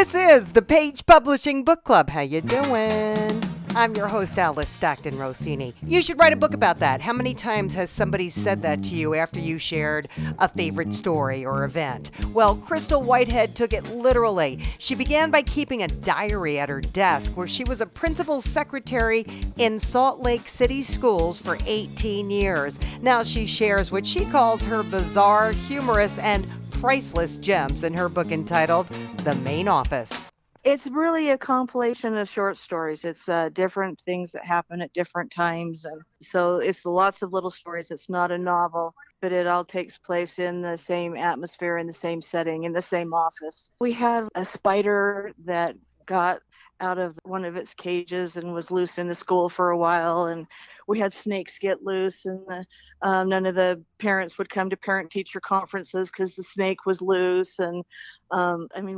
This is the Page Publishing Book Club. How you doing? I'm your host, Alice Stockton Rossini. You should write a book about that. How many times has somebody said that to you after you shared a favorite story or event? Well, Crystal Whitehead took it literally. She began by keeping a diary at her desk where she was a principal secretary in Salt Lake City schools for 18 years. Now she shares what she calls her bizarre, humorous, and priceless gems in her book entitled The Main Office. It's really a compilation of short stories. It's different things that happen at different times. And so it's lots of little stories. It's not a novel, but it all takes place in the same atmosphere, in the same setting, in the same office. We had a spider that got out of one of its cages and was loose in the school for a while. And we had snakes get loose, and none of the parents would come to parent-teacher conferences because the snake was loose. And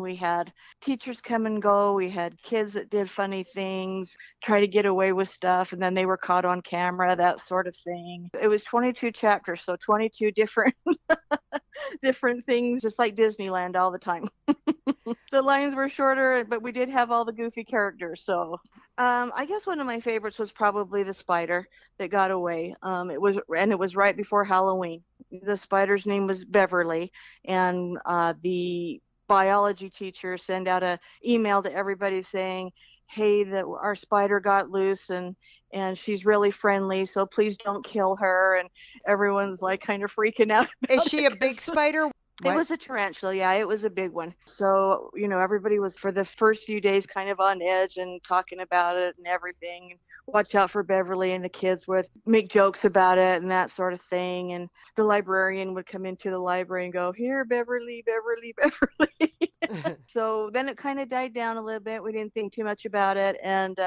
we had teachers come and go. We had kids that did funny things, try to get away with stuff, and then they were caught on camera, that sort of thing. It was 22 chapters, so 22 different different things, just like Disneyland all the time. The lines were shorter, but we did have all the goofy characters. So I guess one of my favorites was probably the spider that got away. It was right before Halloween. The spider's name was Beverly, and the biology teacher sent out an email to everybody saying, hey, that our spider got loose and she's really friendly, so please don't kill her. And everyone's like kind of freaking out. Is she a big spider? It was a tarantula, yeah, it was a big one. So, everybody was for the first few days kind of on edge and talking about it and everything. Watch out for Beverly, and the kids would make jokes about it and that sort of thing. And the librarian would come into the library and go, here, Beverly, Beverly, Beverly. So then it kind of died down a little bit. We didn't think too much about it. And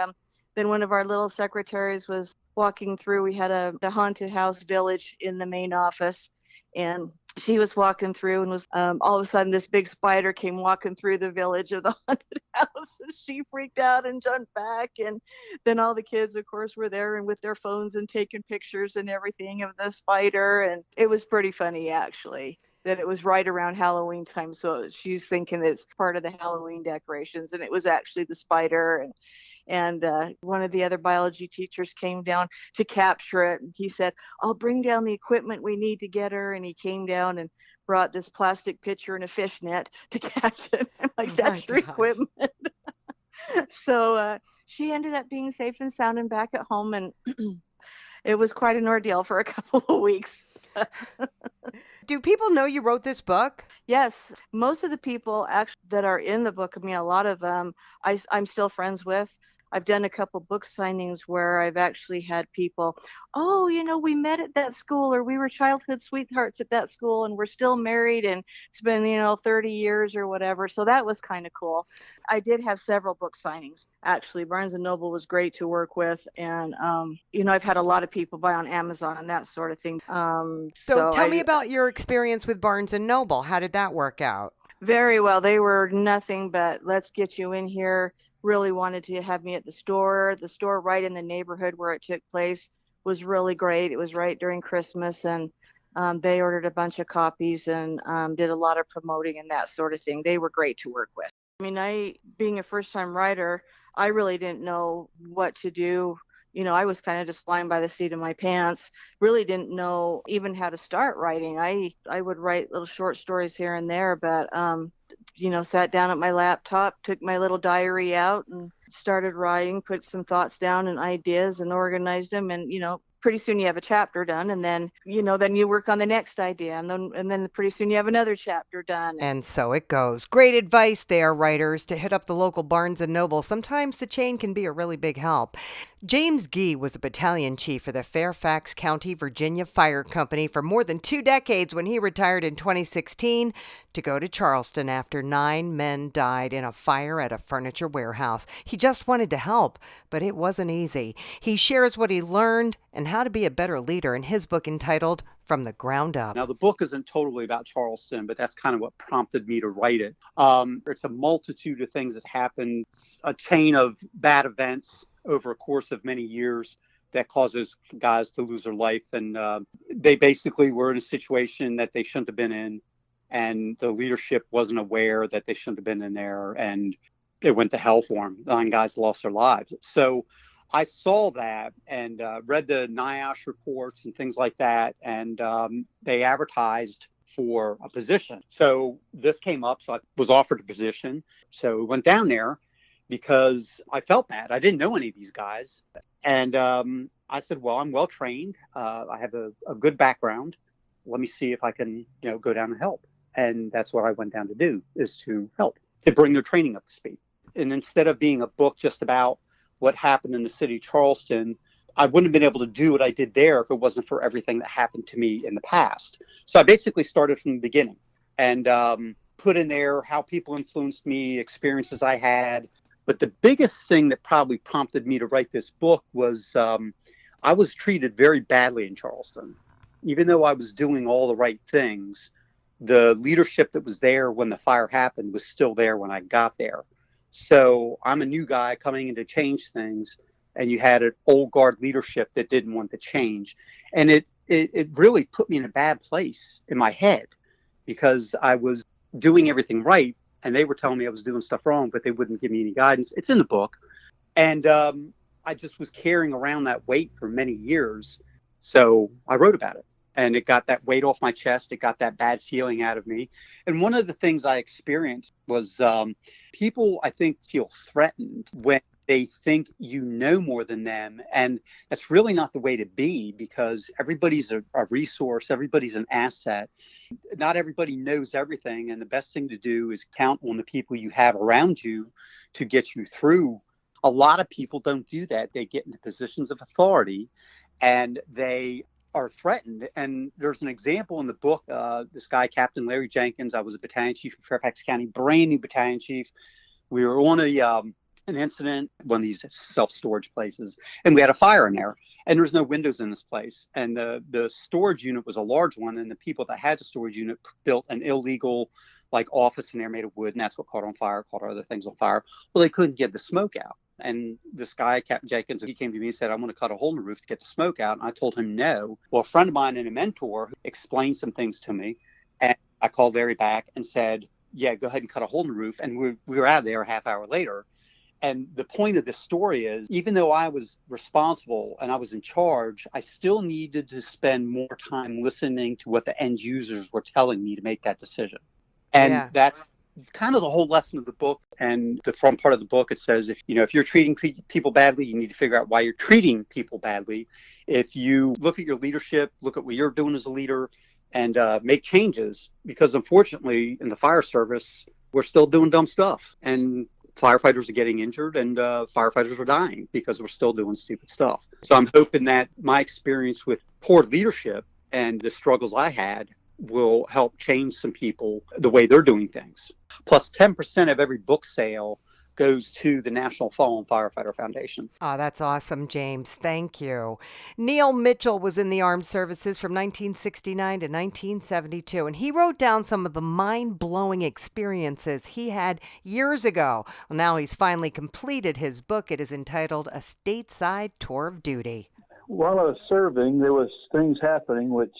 then one of our little secretaries was walking through. We had a haunted house village in the main office. And she was walking through and was all of a sudden this big spider came walking through the village of the haunted house. She freaked out and jumped back. And then all the kids, of course, were there and with their phones and taking pictures and everything of the spider. And it was pretty funny, actually, that it was right around Halloween time. So she's thinking that it's part of the Halloween decorations. And it was actually the spider. And one of the other biology teachers came down to capture it. And he said, I'll bring down the equipment we need to get her. And he came down and brought this plastic pitcher and a fish net to catch it. I'm like, that's your equipment. So she ended up being safe and sound and back at home. And it was quite an ordeal for a couple of weeks. Do people know you wrote this book? Yes. Most of the people actually that are in the book, a lot of them I'm still friends with. I've done a couple book signings where I've actually had people, we met at that school, or we were childhood sweethearts at that school and we're still married and it's been, 30 years or whatever. So that was kind of cool. I did have several book signings. Actually, Barnes & Noble was great to work with. And, I've had a lot of people buy on Amazon and that sort of thing. So tell me about your experience with Barnes & Noble. How did that work out? Very well. They were nothing but let's get you in here. Really wanted to have me at the store. The store right in the neighborhood where it took place was really great. It was right during Christmas, and they ordered a bunch of copies and did a lot of promoting and that sort of thing. They were great to work with. Being a first-time writer, I really didn't know what to do. I was kind of just flying by the seat of my pants. Really didn't know even how to start writing. I would write little short stories here and there, but sat down at my laptop, took my little diary out and started writing, put some thoughts down and ideas and organized them. And, pretty soon you have a chapter done, and then you work on the next idea, and then pretty soon you have another chapter done. And so it goes. Great advice there, writers, to hit up the local Barnes & Noble. Sometimes the chain can be a really big help. James Gee was a battalion chief for the Fairfax County, Virginia Fire Company for more than 2 decades when he retired in 2016 to go to Charleston after 9 men died in a fire at a furniture warehouse. He just wanted to help, but it wasn't easy. He shares what he learned and how to be a better leader in his book entitled From the Ground Up. Now, the book isn't totally about Charleston, but that's kind of what prompted me to write it. It's a multitude of things that happened, a chain of bad events over a course of many years that causes guys to lose their life. And they basically were in a situation that they shouldn't have been in. and the leadership wasn't aware that they shouldn't have been in there, and it went to hell for them. 9 guys lost their lives. So I saw that and read the NIOSH reports and things like that, and they advertised for a position. So this came up, so I was offered a position. So we went down there because I felt bad. I didn't know any of these guys. And I said, well, I'm well trained. I have a good background. Let me see if I can, go down and help. And that's what I went down to do, is to help, to bring their training up to speed. And instead of being a book just about what happened in the city of Charleston, I wouldn't have been able to do what I did there if it wasn't for everything that happened to me in the past. So I basically started from the beginning and put in there how people influenced me, experiences I had. But the biggest thing that probably prompted me to write this book was I was treated very badly in Charleston. Even though I was doing all the right things, the leadership that was there when the fire happened was still there when I got there. So I'm a new guy coming in to change things, and you had an old guard leadership that didn't want to change. And it really put me in a bad place in my head, because I was doing everything right, and they were telling me I was doing stuff wrong, but they wouldn't give me any guidance. It's in the book. And I just was carrying around that weight for many years. So I wrote about it. And it got that weight off my chest. It got that bad feeling out of me. And one of the things I experienced was people, I think, feel threatened when they think you know more than them. And that's really not the way to be, because everybody's a resource. Everybody's an asset. Not everybody knows everything. And the best thing to do is count on the people you have around you to get you through. A lot of people don't do that. They get into positions of authority and they are threatened. And there's an example in the book, this guy, Captain Larry Jenkins. I was a battalion chief in Fairfax County, brand new battalion chief. We were on an incident, one of these self-storage places, and we had a fire in there, and there's no windows in this place. And the storage unit was a large one, and the people that had the storage unit built an illegal office in there made of wood, and that's what caught on fire, caught other things on fire. Well, they couldn't get the smoke out. And this guy, Captain Jenkins, he came to me and said, I want to cut a hole in the roof to get the smoke out. And I told him no. Well, a friend of mine and a mentor explained some things to me. And I called Larry back and said, yeah, go ahead and cut a hole in the roof. And we were out of there a half hour later. And the point of this story is, even though I was responsible and I was in charge, I still needed to spend more time listening to what the end users were telling me to make that decision. And that's kind of the whole lesson of the book. And the front part of the book, it says, if you're treating people badly, you need to figure out why you're treating people badly. If you look at your leadership, look at what you're doing as a leader, and make changes, because unfortunately in the fire service, we're still doing dumb stuff, and firefighters are getting injured, and firefighters are dying because we're still doing stupid stuff. So I'm hoping that my experience with poor leadership and the struggles I had will help change some people the way they're doing things. Plus 10% of every book sale goes to the National Fallen Firefighter Foundation. Oh, that's awesome, James. Thank you. Neil Mitchell was in the armed services from 1969 to 1972, and he wrote down some of the mind-blowing experiences he had years ago. Well, now he's finally completed his book. It is entitled A Stateside Tour of Duty. While I was serving, there was things happening which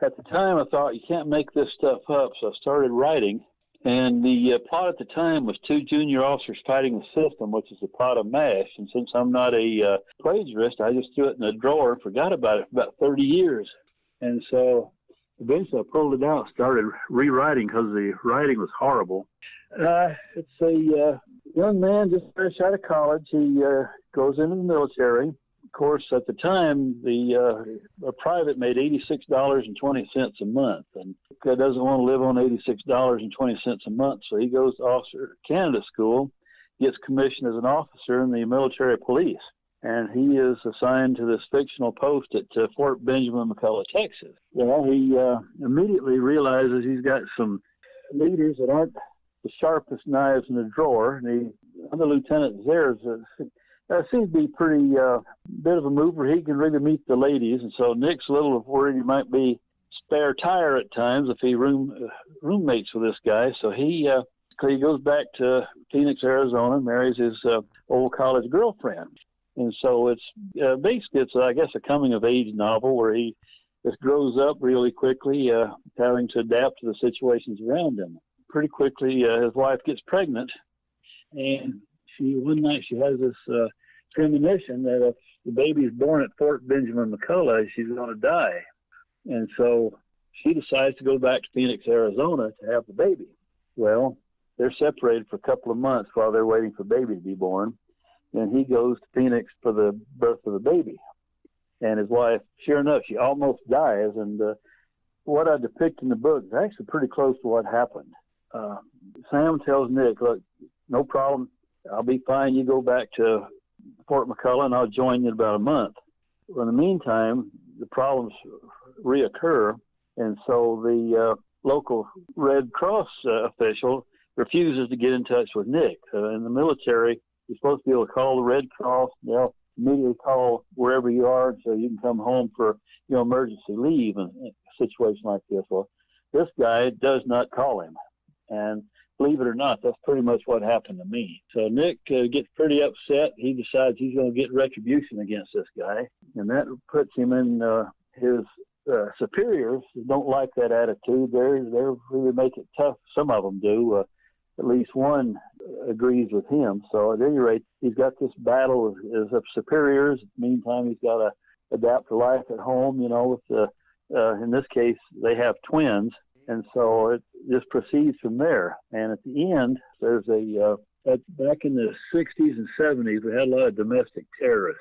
at the time I thought, you can't make this stuff up, so I started writing. And the plot at the time was 2 junior officers fighting the system, which is a pot of mash. And since I'm not a plagiarist, I just threw it in a drawer and forgot about it for about 30 years. And so eventually I pulled it out and started rewriting because the writing was horrible. It's a young man just fresh out of college. He goes into the military. Of course, at the time, a private made $86.20 a month, and he doesn't want to live on $86.20 a month, so he goes to Officer Candidate School, gets commissioned as an officer in the military police, and he is assigned to this fictional post at Fort Benjamin McCullough, Texas. Well, he immediately realizes he's got some leaders that aren't the sharpest knives in the drawer, and the other lieutenant there seems to be pretty bit of a mover. He can really meet the ladies, and so Nick's a little worried he might be spare tire at times if he roommates with this guy. So he goes back to Phoenix, Arizona, marries his old college girlfriend, and so it's basically I guess a coming of age novel where he just grows up really quickly, having to adapt to the situations around him. Pretty quickly, his wife gets pregnant, and one night she has this premonition that if the baby is born at Fort Benjamin McCullough, she's going to die. And so she decides to go back to Phoenix, Arizona to have the baby. Well, they're separated for a couple of months while they're waiting for baby to be born. And he goes to Phoenix for the birth of the baby. And his wife, sure enough, she almost dies. And what I depict in the book is actually pretty close to what happened. Sam tells Nick, look, no problem. I'll be fine. You go back to Fort McCullough, and I'll join you in about a month. Well, in the meantime, the problems reoccur. And so the local Red Cross official refuses to get in touch with Nick. In the military, you're supposed to be able to call the Red Cross. They'll immediately call wherever you are so you can come home for emergency leave in a situation like this. Well, this guy does not call him. And believe it or not, that's pretty much what happened to me. So Nick gets pretty upset. He decides he's going to get retribution against this guy. And that puts him in his superiors don't like that attitude. They really make it tough. Some of them do. At least one agrees with him. So at any rate, he's got this battle of superiors. Meantime, he's got to adapt to life at home. With in this case, they have twins. And so it just proceeds from there. And at the end, there's back in the 60s and 70s, we had a lot of domestic terrorists.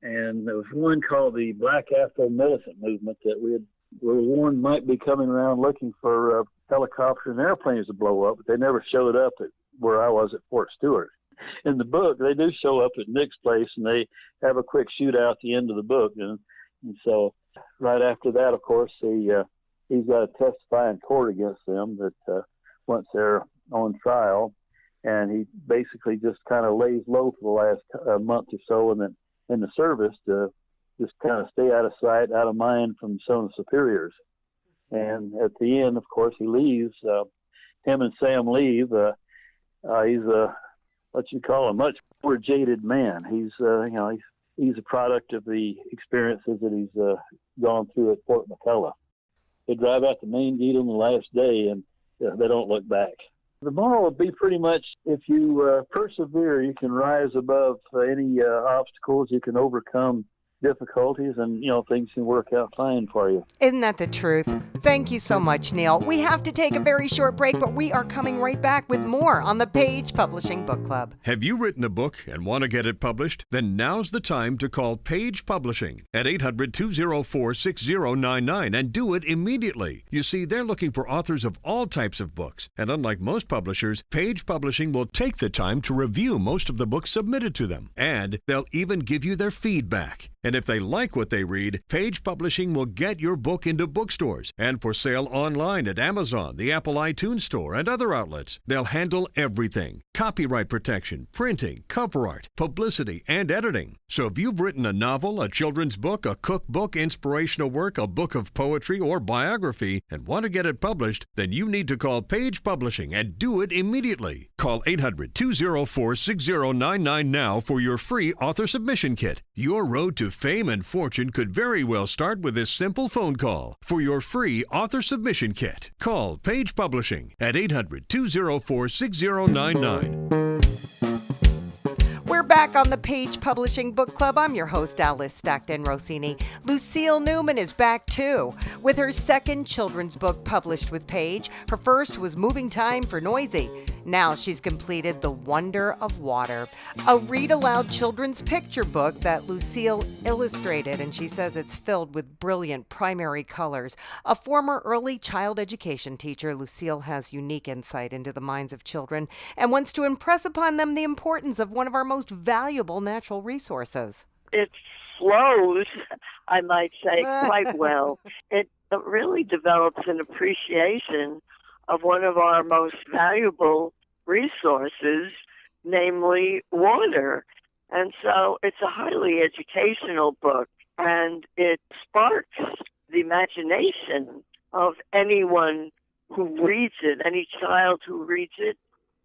And there was one called the Black Afro Militant Movement that we were warned might be coming around looking for helicopters and airplanes to blow up, but they never showed up at where I was at Fort Stewart. In the book, they do show up at Nick's place, and they have a quick shootout at the end of the book. And so right after that, of course, he's got to testify in court against them that once they're on trial. And he basically just kind of lays low for the last month or so, and then in the service to just kind of stay out of sight, out of mind from some of the superiors. And at the end, of course, he leaves. Him and Sam leave. He's what you call a much more jaded man. He's a product of the experiences that he's gone through at Fort McCullough. They drive out the main gate on the last day, and they don't look back. The moral would be pretty much if you persevere, you can rise above any obstacles, you can overcome difficulties, and things can work out fine for you. Isn't that the truth? Thank you so much, Neil. We have to take a very short break, but we are coming right back with more on the Page Publishing Book Club. Have you written a book and want to get it published? Then now's the time to call Page Publishing at 800-204-6099 and do it immediately. You see, they're looking for authors of all types of books, and unlike most publishers, Page Publishing will take the time to review most of the books submitted to them, and they'll even give you their feedback. And if they like what they read, Page Publishing will get your book into bookstores and for sale online at Amazon, the Apple iTunes Store, and other outlets. They'll handle everything: copyright protection, printing, cover art, publicity, and editing. So if you've written a novel, a children's book, a cookbook, inspirational work, a book of poetry, or biography, and want to get it published, then you need to call Page Publishing and do it immediately. Call 800-204-6099 now for your free author submission kit. Your road to fame and fortune could very well start with this simple phone call. For your free author submission kit, call Page Publishing at 800-204-6099. We're back on the Page Publishing Book Club. I'm your host, Alice Stockton Rossini. Lucille Newman is back too, with her second children's book published with Page. Her first was Moving Time for Noisy. Now she's completed The Wonder of Water, a read-aloud children's picture book that Lucille illustrated, and she says it's filled with brilliant primary colors. A former early child education teacher, Lucille has unique insight into the minds of children and wants to impress upon them the importance of one of our most valuable natural resources. It flows, I might say, quite well. It really develops an appreciation of one of our most valuable resources, namely water. And so it's a highly educational book, and it sparks the imagination of anyone who reads it, any child who reads it,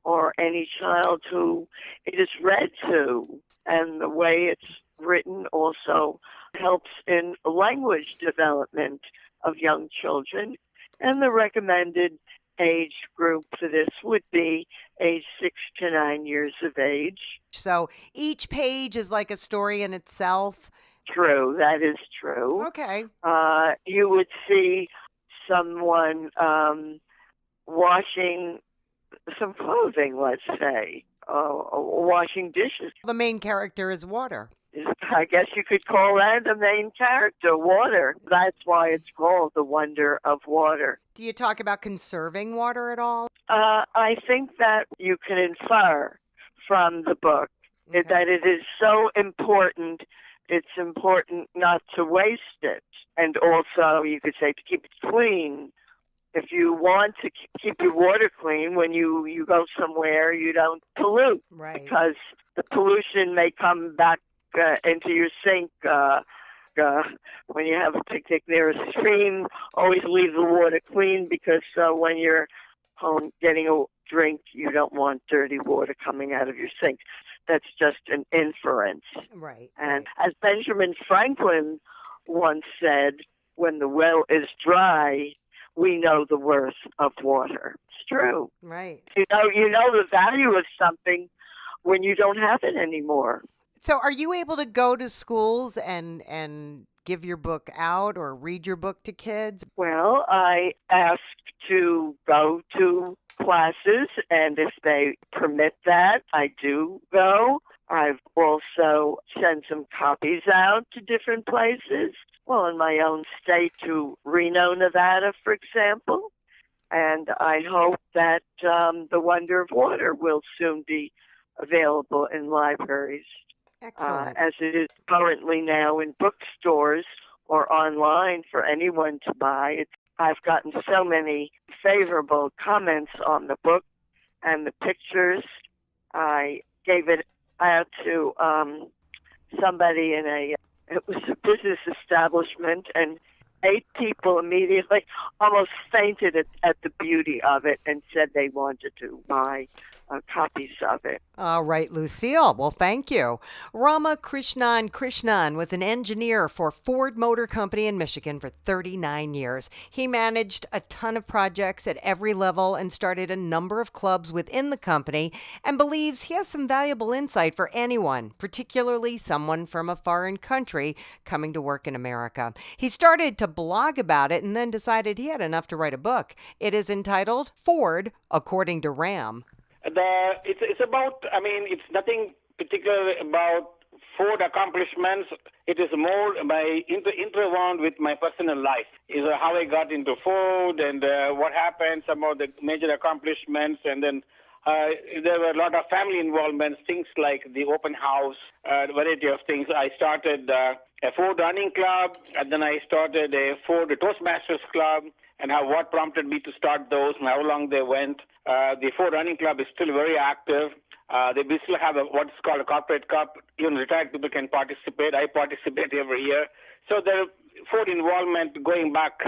or any child who it is read to. And the way it's written also helps in language development of young children. And the recommended age group for this would be age 6 to 9 years of age. So each page is like a story in itself. True, that is true. Okay. You would see someone washing some clothing, let's say, washing dishes. The main character is water. I guess you could call that the main character, water. That's why it's called The Wonder of Water. Do you talk about conserving water at all? I think that you can infer from the book that it is so important. It's important not to waste it. And also, you could say to keep it clean. If you want to keep your water clean, when you go somewhere, you don't pollute. Right. Because the pollution may come back into your sink. When you have a picnic near a stream, always leave the water clean, because when you're home getting a drink, you don't want dirty water coming out of your sink. That's just an inference. Right. And as Benjamin Franklin once said, when the well is dry, we know the worth of water. It's true. Right. You know the value of something when you don't have it anymore. So are you able to go to schools and give your book out or read your book to kids? Well, I asked to go to classes, and if they permit that, I do go. I've also sent some copies out to different places. Well, in my own state, to Reno, Nevada, for example. And I hope that The Wonder of Water will soon be available in libraries. Excellent. As it is currently now in bookstores or online for anyone to buy. I've gotten so many favorable comments on the book and the pictures. I gave it out to somebody it was a business establishment, and 8 people immediately almost fainted at the beauty of it and said they wanted to buy copies of it. All right, Lucille. Well, thank you. Rama Krishnan was an engineer for Ford Motor Company in Michigan for 39 years. He managed a ton of projects at every level and started a number of clubs within the company, and believes he has some valuable insight for anyone, particularly someone from a foreign country coming to work in America. He started to blog about it and then decided he had enough to write a book. It is entitled Ford, According to Ram. It's about, it's nothing particular about Ford accomplishments. It is more my interwound with my personal life. Is how I got into Ford and what happened, some of the major accomplishments, and then there were a lot of family involvements, things like the open house, variety of things. I started a Ford running club, and then I started a Ford Toastmasters club, and what prompted me to start those and how long they went. The Ford Running Club is still very active. We still have what's called a corporate cup. Even retired people can participate. I participate every year. So there Ford involvement going back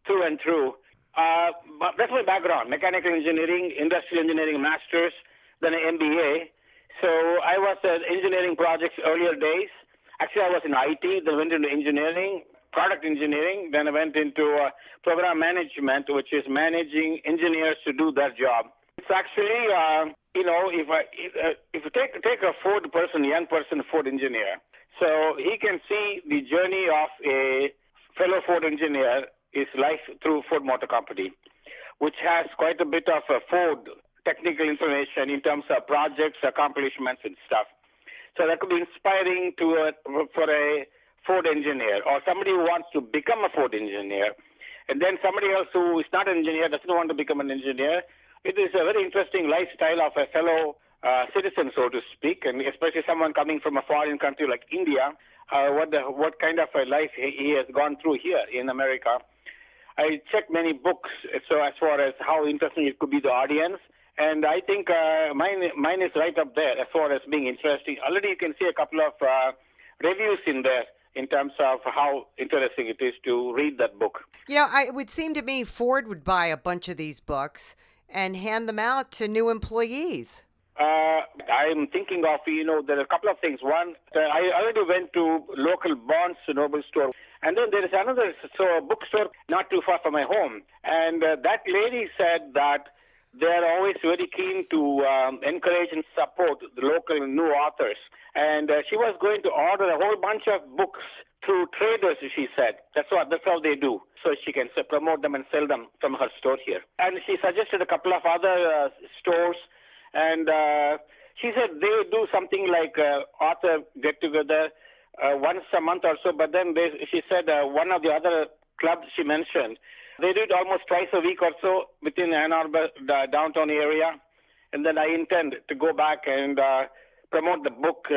through and through. But that's my background: mechanical engineering, industrial engineering masters, then an MBA. So I was at engineering projects earlier days. Actually, I was in IT, then went into engineering, product engineering. Then I went into program management, which is managing engineers to do their job. It's actually, if you take a Ford person, young person, Ford engineer, so he can see the journey of a fellow Ford engineer, his life through Ford Motor Company, which has quite a bit of Ford technical information in terms of projects, accomplishments, and stuff. So that could be inspiring for a Ford engineer or somebody who wants to become a Ford engineer. And then somebody else who is not an engineer, doesn't want to become an engineer. It is a very interesting lifestyle of a fellow citizen, so to speak, and especially someone coming from a foreign country like India, what kind of a life he has gone through here in America. I checked many books so as far as how interesting it could be the audience. And I think mine is right up there as far as being interesting. Already you can see a couple of reviews in there in terms of how interesting it is to read that book. It would seem to me Ford would buy a bunch of these books and hand them out to new employees. I'm thinking of, there are a couple of things. One, I already went to local Barnes Noble store. And then there is another bookstore not too far from my home. And that lady said that they're always very keen to encourage and support the local new authors. And she was going to order a whole bunch of books through traders, she said. That's how they do. So she can promote them and sell them from her store here. And she suggested a couple of other stores. And she said they do something like author get-together once a month or so. But then she said one of the other clubs she mentioned, they do it almost twice a week or so within Ann Arbor, the downtown area. And then I intend to go back and promote the book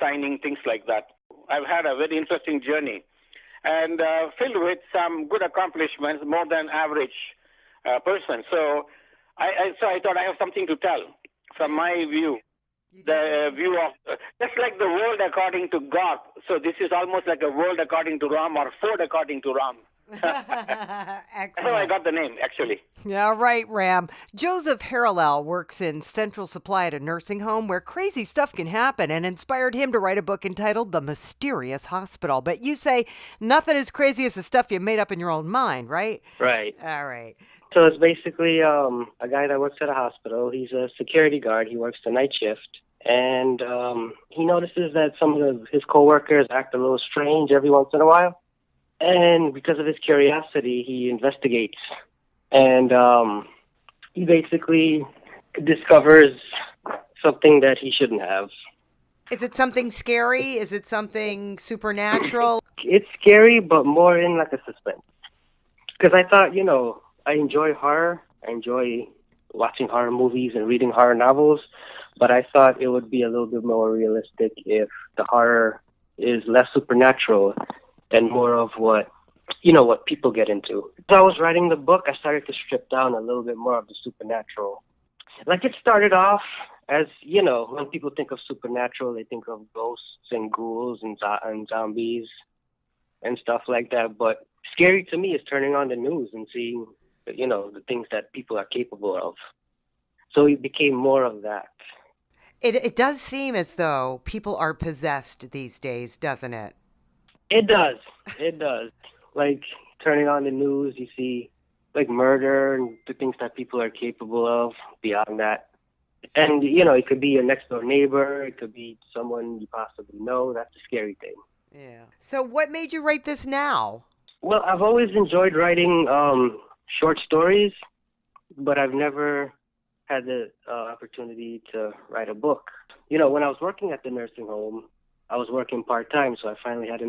signing, things like that. I've had a very interesting journey and filled with some good accomplishments, more than average person. So I thought I have something to tell from my view. The view of, just like the world according to God. So this is almost like a world according to Ram or Ford according to Ram. That's how I got the name, actually. Yeah, right, Ram. Joseph Harrell works in Central Supply at a nursing home where crazy stuff can happen and inspired him to write a book entitled The Mysterious Hospital. But you say nothing as crazy as the stuff you made up in your own mind, right? Right. All right. So it's basically a guy that works at a hospital. He's a security guard. He works the night shift. And he notices that some of his coworkers act a little strange every once in a while. And because of his curiosity, he investigates. And he basically discovers something that he shouldn't have. Is it something scary? Is it something supernatural? It's scary, but more in like a suspense. Because I thought, I enjoy horror. I enjoy watching horror movies and reading horror novels. But I thought it would be a little bit more realistic if the horror is less supernatural and more of what people get into. As I was writing the book, I started to strip down a little bit more of the supernatural. Like it started off as, when people think of supernatural, they think of ghosts and ghouls and zombies and stuff like that. But scary to me is turning on the news and seeing, the things that people are capable of. So it became more of that. It does seem as though people are possessed these days, doesn't it? It does. It does. Like, turning on the news, you see, like, murder and the things that people are capable of beyond that. And, it could be your next-door neighbor. It could be someone you possibly know. That's a scary thing. Yeah. So what made you write this now? Well, I've always enjoyed writing short stories, but I've never had the opportunity to write a book. When I was working at the nursing home, I was working part-time, so I finally had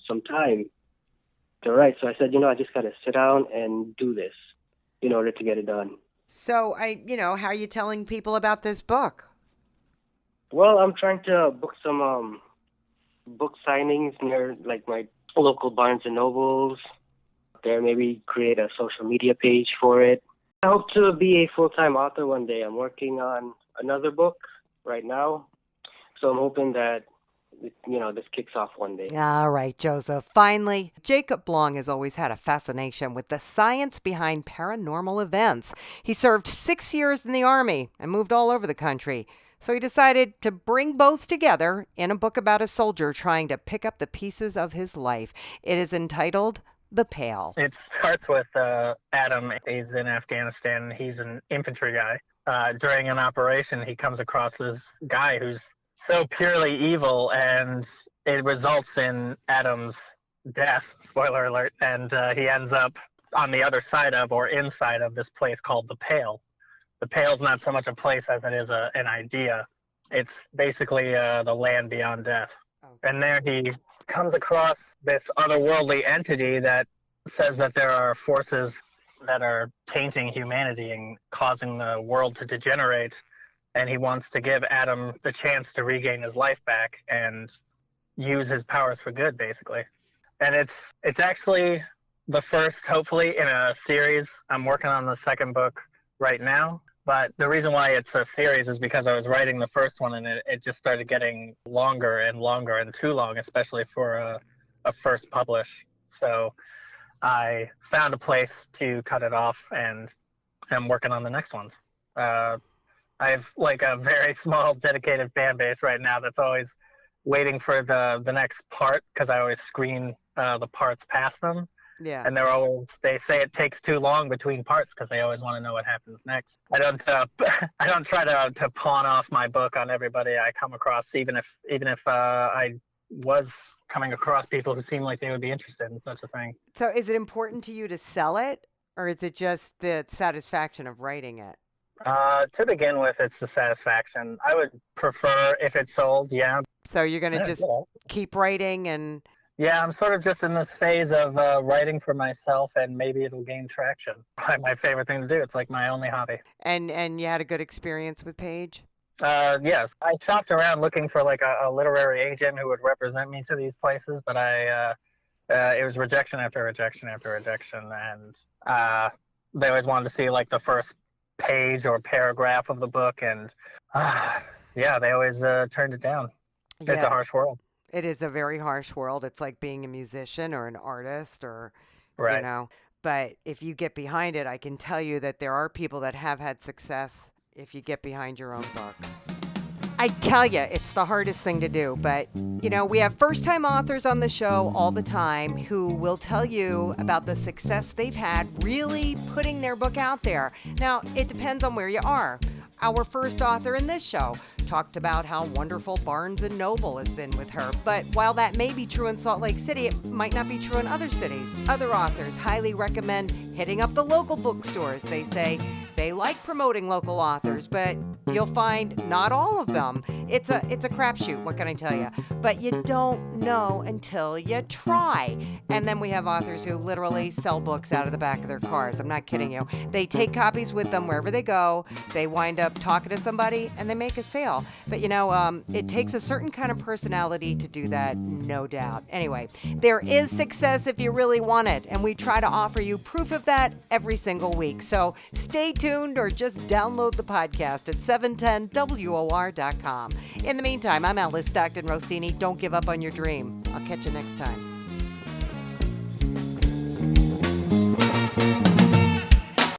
some time to write. So I said, I just got to sit down and do this in order to get it done. So how are you telling people about this book? Well, I'm trying to book some book signings near like my local Barnes and Nobles. There, maybe create a social media page for it. I hope to be a full-time author one day. I'm working on another book right now, so I'm hoping that, this kicks off one day. All right, Joseph. Finally, Jacob Blong has always had a fascination with the science behind paranormal events. He served 6 years in the Army and moved all over the country. So he decided to bring both together in a book about a soldier trying to pick up the pieces of his life. It is entitled The Pale. It starts with Adam. He's in Afghanistan. He's an infantry guy. During an operation, he comes across this guy who's so purely evil, and it results in Adam's death. Spoiler alert. And he ends up on the other side of or inside of this place called The Pale. The Pale's not so much a place as it is an idea. It's basically the land beyond death. Okay. And there he comes across this otherworldly entity that says that there are forces that are tainting humanity and causing the world to degenerate, and he wants to give Adam the chance to regain his life back and use his powers for good, basically. And it's actually the first, hopefully, in a series. I'm working on the second book right now, but the reason why it's a series is because I was writing the first one and it just started getting longer and longer and too long, especially for a first publish. So I found a place to cut it off, and I'm working on the next ones. I have like a very small dedicated fan base right now that's always waiting for the next part because I always screen the parts past them. Yeah. And they say it takes too long between parts because they always want to know what happens next. I don't I don't try to pawn off my book on everybody I come across, even if I was coming across people who seem like they would be interested in such a thing. So is it important to you to sell it, or is it just the satisfaction of writing it? To begin with, it's the satisfaction. I would prefer if it sold, yeah. So you're going to Yeah, just yeah. keep writing and... Yeah, I'm sort of just in this phase of writing for myself, and maybe it'll gain traction. My favorite thing to do. It's like my only hobby. And you had a good experience with Paige? Yes, I shopped around looking for like a literary agent who would represent me to these places, but it was rejection after rejection after rejection, and they always wanted to see like the first page or paragraph of the book, and yeah, they always turned it down. Yeah. It's a harsh world. It is a very harsh world. It's like being a musician or an artist or, Right. you know. But if you get behind it, I can tell you that there are people that have had success if you get behind your own book. I tell you, it's the hardest thing to do. But, you know, we have first-time authors on the show all the time who will tell you about the success they've had really putting their book out there. Now, it depends on where you are. Our first author in this show talked about how wonderful Barnes & Noble has been with her. But while that may be true in Salt Lake City, it might not be true in other cities. Other authors highly recommend hitting up the local bookstores. They say they like promoting local authors, but you'll find not all of them. It's a crapshoot, what can I tell you? But you don't know until you try. And then we have authors who literally sell books out of the back of their cars. I'm not kidding you. They take copies with them wherever they go. They wind up talking to somebody and they make a sale. But you know, it takes a certain kind of personality to do that, no doubt. Anyway, there is success if you really want it, and we try to offer you proof of that every single week. So stay tuned or just download the podcast at 710WOR.com. In the meantime, I'm Alice Stockton Rossini. Don't give up on your dream. I'll catch you next time.